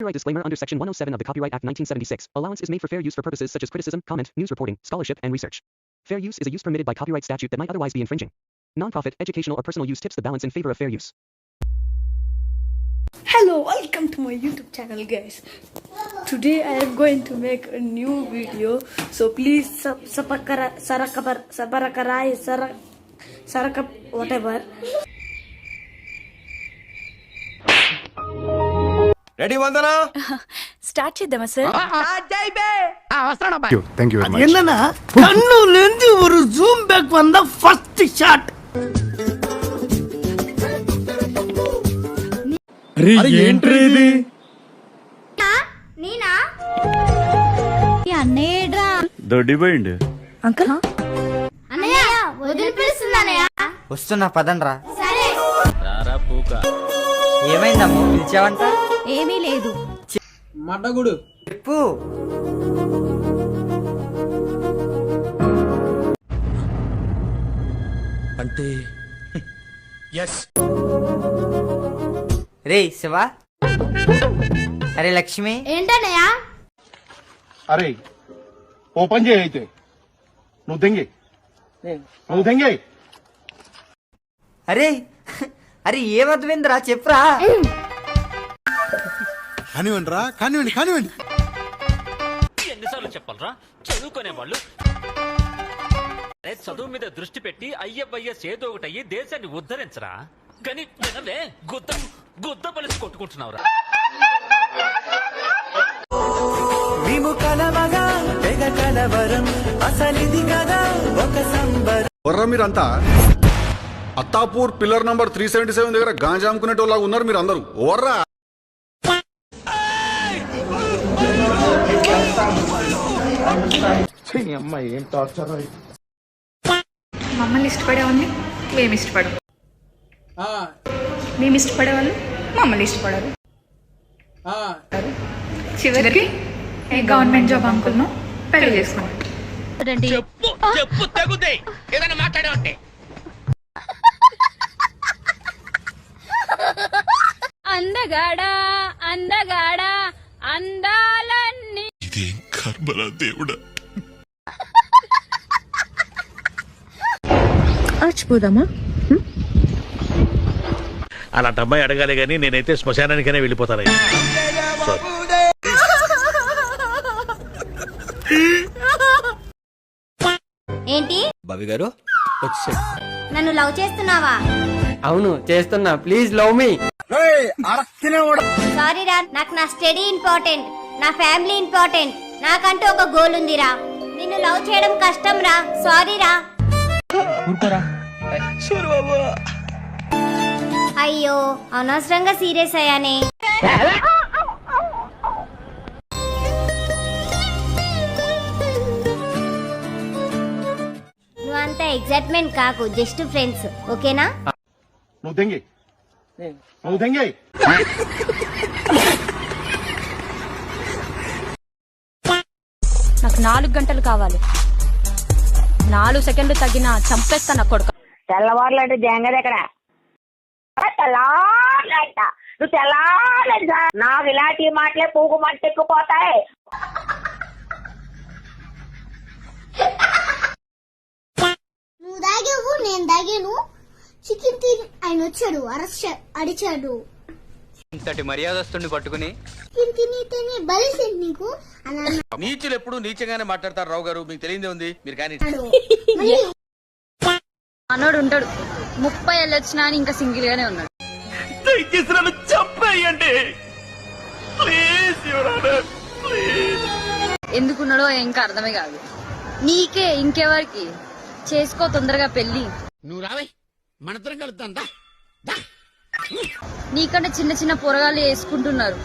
Copyright disclaimer under Section 107 of the Copyright Act 1976. Allowance is made for fair use for purposes such as criticism, comment, news reporting, scholarship, and research. Fair use is a use permitted by copyright statute that might otherwise be infringing. Non-profit, educational, or personal use tips the balance in favor of fair use. Hello, welcome to my YouTube channel, guys. Today I am going to make a new video, so please whatever. Ready Vandana start చేద్దామా sir? Thank you very much. என்னன்னா கண்ணுல இருந்து ஒரு zoom back வந்த first shot. అరే ఏంట్రీ ఇది? నీనా అన్నయ్యరా దొడ్డిపోయిండు. అంకుల్ అన్నయ్య వదిలి పిలుస్తున్నానయ్య. వస్తున్నా పదండ్రా. సరే రారా పూక. ఏమైందమ్మో పిలిచావంట? ఏమీ లేదు. మడ్డగుడు చెప్పు. అంటే ఎస్. రే శివ. అరే లక్ష్మి. ఏంటన్నయ్య? అరే ఓపెన్ చేయి అయితే నువ్వు దెంగే అరే అరే ఏమర్థమైందిరా చెప్పురా. కానివ్వండి. ఎన్నిసార్లు చెప్పాలరా చదువుకునే వాళ్ళు చదువు మీద దృష్టి పెట్టి అయ్యవయ్యస్ ఏదో ఒకటి అయ్యి దేశాన్ని ఉద్ధరించరా. కానీ వినవే గుద్ద పలిసి కొట్టుకుంటున్నావురా. వర్రా మీరంతా అత్తాపూర్ పిల్లర్ నంబర్ 377 దగ్గర గాంజా అమ్ముకునేటోళ్ళగా ఉన్నారు మీరు అందరూ. ఓవర్రా. మమ్మల్ని ఇష్టపడేవాళ్ళని మేము ఇష్టపడము, మేము ఇష్టపడేవాళ్ళు మమ్మల్ని ఇష్టపడరు. చివరికి ఏ గవర్నమెంట్ జాబ్ అంకుల్ను పెళ్లి చేసుకున్నాం. అందగాడా అందగాడా అందాలన్నీ ఇదేం కర్మరా దేవుడా. ఆచిపోదామా? అలాంటి అమ్మాయి అడగాలి గానీ నేనైతే శ్మశానానికైనా వెళ్ళిపోతాను. ఏంటి బాబీ గారు వచ్చేసాడు. నన్ను లవ్ చేస్తున్నావా? అవును చేస్తున్నా. Please love me. సారీ రా, నాకు నా స్టడీ ఇంపార్టెంట్, నా ఫ్యామిలీ ఇంపార్టెంట్. నాకంటూ ఒక గోల్ ఉందిరా. నిన్ను లవ్ చేయడం కష్టం రా. సారీ రా. అయ్యో అనవసరంగా సీరియస్ అయ్యానే. నువ్వంతా ఎగ్జైట్మెంట్ కాకు, జస్ట్ ఫ్రెండ్స్, ఓకేనా? నువ్వు దెంగే నాకు 4 గంటలు కావాలి. 4 సెకండ్లు తగ్గినా చంపేస్తా నా కొడుకు. తెల్లవారులంటే జంగది ఎక్కడ తెల్లారంట. నువ్వు తెల్లారంట. నాకు ఇలాంటి మాటలే పూగు మంటెక్కిపోతాయి. నువ్వు దాగావు, నేను దాగాను. చికెన్ తిని ఆయన వచ్చాడు, అడిచాడు. ఇంతటి మర్యాదస్తుని పట్టుకుని చికెన్ తిని బలిసింది నీకు అన్నాడు. నీచులు ఎప్పుడు నీచంగానే మాట్లాడతారు రావు గారు, మీకు తెలియదే ఉంది. మీరు కానీ అన్నోడు ఉంటాడు 30 ఏళ్ళు వచ్చినా ఇంకా సింగిల్ గానే ఉన్నాడు. దయచేసి నన్ను చంపేయండి ప్లీజ్. ఎందుకున్నాడో ఇంకా అర్థమే కాదు. నీకే ఇంకెవరికి చేసుకో తొందరగా పెళ్లి. నువ్వు రావే మనతరం కలుద్దాం. నీకంటే చిన్న చిన్న పొరగాళ్ళు వేసుకుంటున్నారు.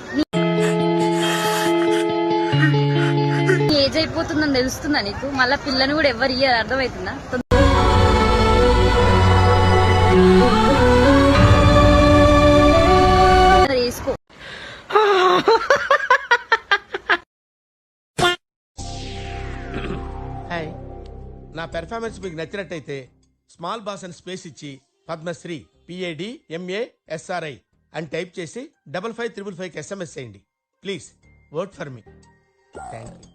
నీ ఏజ్ అయిపోతుందని తెలుస్తుందా నీకు? మళ్ళా పిల్లని కూడా ఎవరు ఇయ్యారు, అర్థమవుతుందా? వేసుకో. హాయ్, నా పెర్ఫార్మెన్స్ మీకు నచ్చినట్టయితే స్మాల్ బాస్ అని స్పేస్ ఇచ్చి పద్మశ్రీ PAD MA SRI అని టైప్ చేసి 5555 SMS చేయండి. Please vote for me. Thank you.